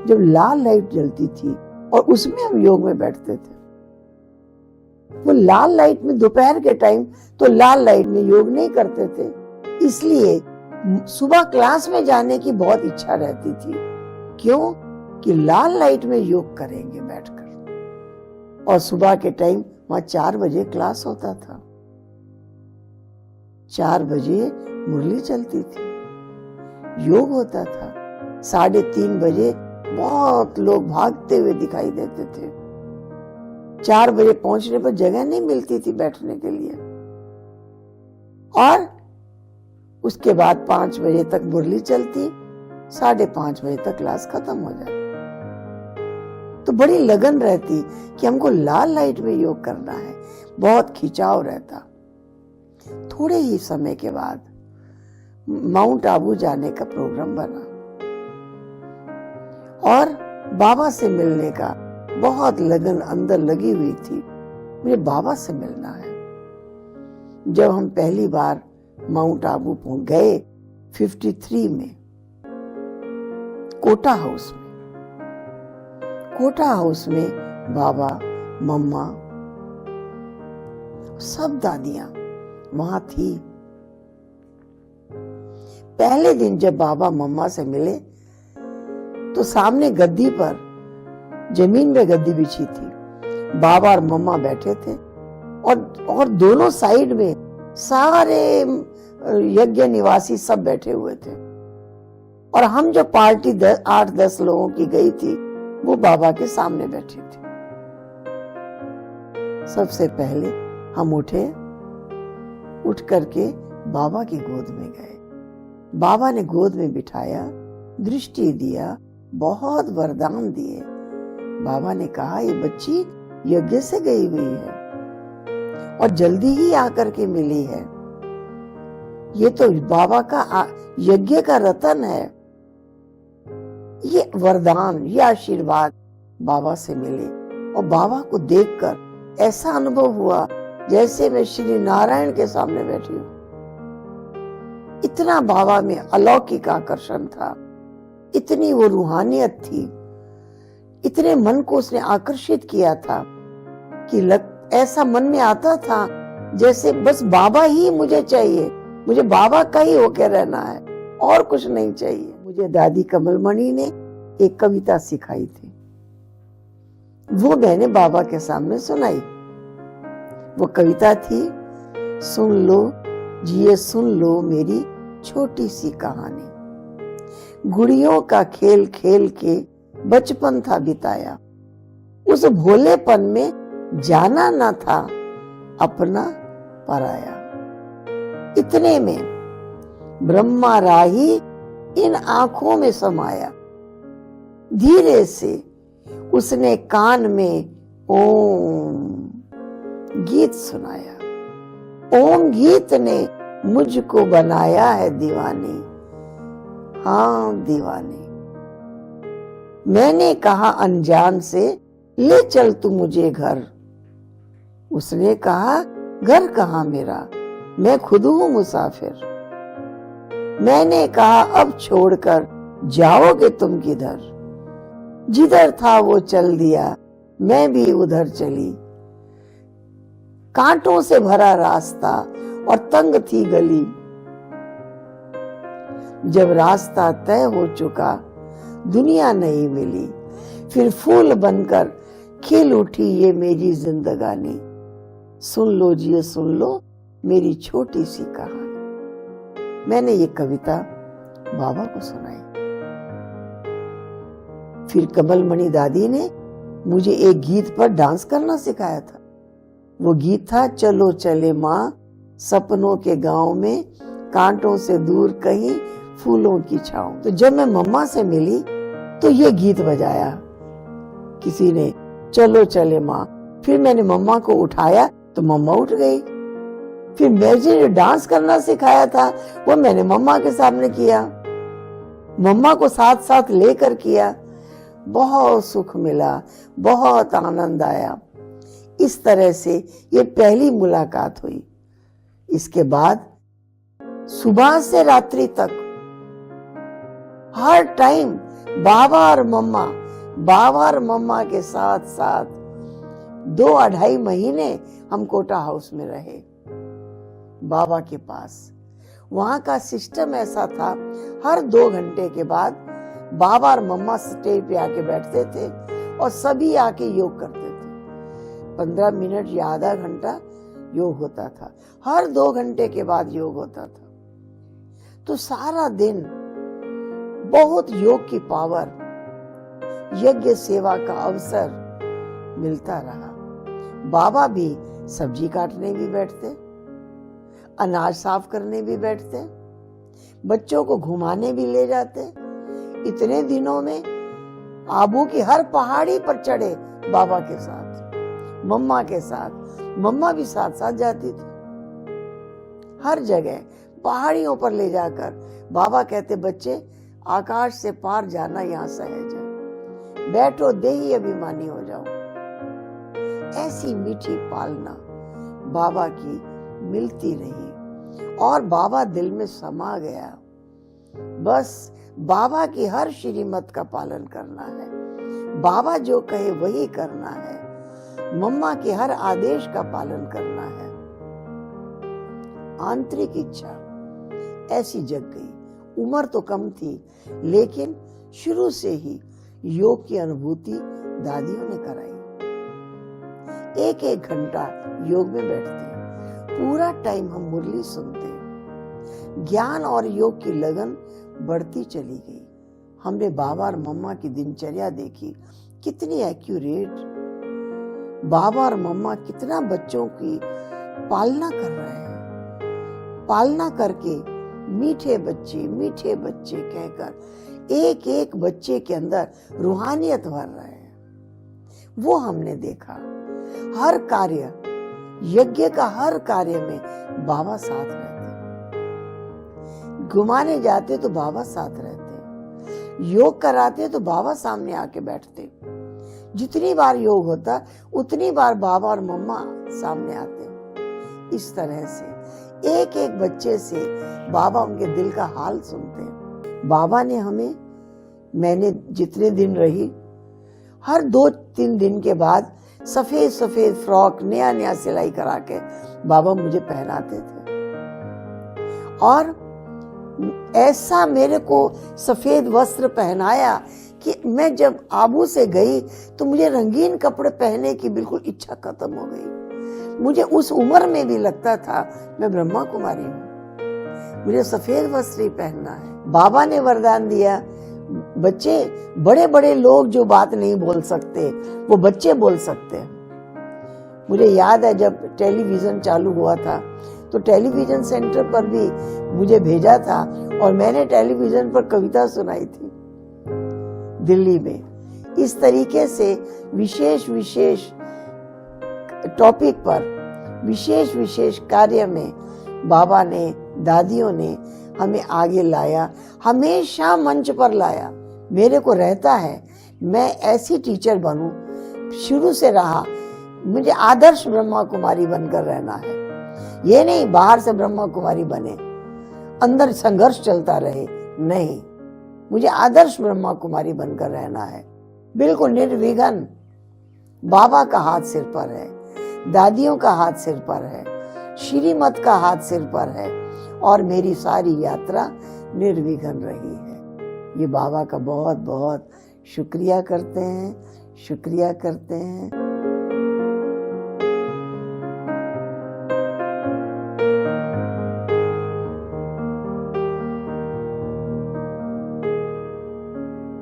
जब लाल लाइट जलती थी और उसमें हम योग में बैठते थे। वो लाल लाइट में दोपहर के टाइम तो लाल लाइट में योग नहीं करते थे, इसलिए सुबह क्लास में जाने की बहुत इच्छा रहती थी। क्यों? कि लाल लाइट में योग करेंगे बैठकर। और सुबह के टाइम वहां 4 बजे क्लास होता था, 4 बजे मुरली चलती थी, योग होता था। 3:30 बजे बहुत लोग भागते हुए दिखाई देते थे। 4 बजे पहुंचने पर जगह नहीं मिलती थी बैठने के लिए, और उसके बाद 5 बजे तक मुरली चलती, 5:30 बजे तक क्लास खत्म हो जाती। तो बड़ी लगन रहती कि हमको लाल लाइट में योग करना है, बहुत खिंचाव रहता। थोड़े ही समय के बाद माउंट आबू जाने का प्रोग्राम बना और बाबा से मिलने का बहुत लगन अंदर लगी हुई थी। मुझे बाबा से मिलना है। जब हम पहली बार माउंट आबू गए 53 में, कोटा हाउस में बाबा, मम्मा, सब दादियां वहां थी। पहले दिन जब बाबा मम्मा से मिले तो सामने गद्दी पर, जमीन में गद्दी बिछी थी, बाबा और मम्मा बैठे थे और दोनों साइड में सारे यज्ञ निवासी सब बैठे हुए थे। और हम जो पार्टी 8-10 लोगों की गई थी वो बाबा के सामने बैठी थी। सबसे पहले हम उठ करके बाबा की गोद में गए। बाबा ने गोद में बिठाया, दृष्टि दिया, बहुत वरदान दिए। बाबा ने कहा, ये बच्ची यज्ञ से गई हुई है और जल्दी ही आकर के मिली है। ये तो बाबा का यज्ञ का रतन है। ये वरदान, ये आशीर्वाद बाबा से मिले और बाबा को देखकर ऐसा अनुभव हुआ जैसे मैं श्री नारायण के सामने बैठी हूं। इतना बाबा में अलौकिक आकर्षण था, इतनी वो रूहानियत थी, इतने मन को उसने आकर्षित किया था कि ऐसा मन में आता था जैसे बस बाबा ही मुझे चाहिए, मुझे बाबा का ही होकर रहना है और कुछ नहीं चाहिए। मुझे दादी कमलमणि ने एक कविता सिखाई थी, वो मैंने बाबा के सामने सुनाई। वो कविता थी, सुन लो जिए सुन लो मेरी छोटी सी कहानी। गुड़ियों का खेल खेल के बचपन था बिताया, उस भोलेपन में जाना ना था अपना पराया। इतने में ब्रह्मा राही इन आंखों में समाया। धीरे से उसने कान में ओम गीत सुनाया। ओम गीत ने मुझको बनाया है दीवानी, हाँ दीवानी। मैंने कहा अनजान से, ले चल तू मुझे घर। उसने कहा, घर कहाँ मेरा, मैं खुद हूं मुसाफिर। मैंने कहा, अब छोड़कर जाओगे तुम किधर। जिधर था वो चल दिया, मैं भी उधर चली। कांटों से भरा रास्ता और तंग थी गली। जब रास्ता तय हो चुका, दुनिया नहीं मिली। फिर फूल बनकर खिल उठी ये मेरी जिंदगानी। सुन लो जिए सुन लो मेरी छोटी सी कहानी। मैंने ये कविता बाबा को सुनाई। फिर कमलमणि दादी ने मुझे एक गीत पर डांस करना सिखाया था। वो गीत था, चलो चले माँ सपनों के गांव में, कांटों से दूर कहीं फूलों की छांव। तो जब मैं मम्मा से मिली तो ये गीत बजाया किसी ने, चलो चले माँ। फिर मैंने मम्मा को उठाया तो मम्मा उठ गई। फिर मुझे डांस करना सिखाया था वो मैंने मम्मा के सामने किया, मम्मा को साथ साथ लेकर किया। बहुत सुख मिला, बहुत आनंद आया। इस तरह से ये पहली मुलाकात हुई। इसके बाद सुबह से रात्रि तक हर टाइम बाबा और मम्मा के साथ साथ 2-2.5 महीने हम कोटा हाउस में रहे, बाबा के पास। वहां का सिस्टम ऐसा था, हर 2 घंटे के बाद बाबा और मम्मा स्टेज पे आके बैठते थे और सभी आके योग करते थे। 15 मिनट या आधा घंटा योग होता था, हर 2 घंटे के बाद योग होता था। तो सारा दिन बहुत योग की पावर, यज्ञ सेवा का अवसर मिलता रहा। बाबा भी सब्जी काटने भी बैठते, अनाज साफ करने भी बैठते, बच्चों को घुमाने भी ले जाते। इतने दिनों में आबू की हर पहाड़ी पर चढ़े बाबा के साथ, मम्मा के साथ। मम्मा भी साथ साथ जाती थी। हर जगह पहाड़ियों पर ले जाकर बाबा कहते, बच्चे आकाश से पार जाना यहाँ सहज है, बैठो देही अभिमानी हो जाओ। ऐसी मीठी पालना बाबा की मिलती रही और बाबा दिल में समा गया। बस बाबा की हर श्रीमत का पालन करना है, बाबा जो कहे वही करना है, मम्मा के हर आदेश का पालन करना है। आंतरिक इच्छा ऐसी जग गई। उम्र तो कम थी, लेकिन शुरू से ही योग की अनुभूति दादियों ने कराई। 1-1 घंटा योग में बैठते, पूरा टाइम हम मुरली सुनते। ज्ञान और योग की लगन बढ़ती चली गई। हमने बाबा और मम्मा की दिनचर्या देखी, कितनी एक्यूरेट। बाबा और मम्मा कितना बच्चों की पालना कर रहे हैं। पालना करके मीठे बच्चे कहकर एक बच्चे के अंदर रूहानियत भर रहे हैं। वो हमने देखा। हर कार्य, यज्ञ का हर कार्य में बाबा साथ रहते, घुमाने जाते तो बाबा साथ रहते, योग कराते तो बाबा सामने आके बैठते। जितनी बार योग होता उतनी बार बाबा और मम्मा सामने आते। इस तरह से एक बच्चे से बाबा उनके दिल का हाल सुनते। बाबा ने हमें, मैंने जितने दिन रही, हर 2-3 दिन के बाद सफेद फ्रॉक नया सिलाई करा के बाबा मुझे पहनाते थे। और ऐसा मेरे को सफेद वस्त्र पहनाया कि मैं जब आबू से गई तो मुझे रंगीन कपड़े पहनने की बिल्कुल इच्छा खत्म हो गई। मुझे उस उम्र में भी लगता था मैं ब्रह्मा कुमारी हूँ, मुझे सफेद वस्त्र ही पहनना है। बाबा ने वरदान दिया, बच्चे, बड़े लोग जो बात नहीं बोल सकते वो बच्चे बोल सकते हैं। मुझे याद है जब टेलीविजन चालू हुआ था तो टेलीविजन सेंटर पर भी मुझे भेजा था और मैंने टेलीविजन पर कविता सुनाई थी दिल्ली में। इस तरीके से विशेष टॉपिक पर, विशेष कार्य में बाबा ने, दादियों ने हमें आगे लाया, हमेशा मंच पर लाया। मेरे को रहता है मैं ऐसी टीचर बनूं, शुरू से रहा, मुझे आदर्श ब्रह्मा कुमारी बनकर रहना है। ये नहीं बाहर से ब्रह्मा कुमारी बने, अंदर संघर्ष चलता रहे, नहीं, मुझे आदर्श ब्रह्मा कुमारी बनकर रहना है, बिल्कुल निर्विघ्न। बाबा का हाथ सिर पर है, दादियों का हाथ सिर पर है, श्रीमत का हाथ सिर पर है और मेरी सारी यात्रा निर्विघ्न रही है। ये बाबा का बहुत शुक्रिया करते हैं।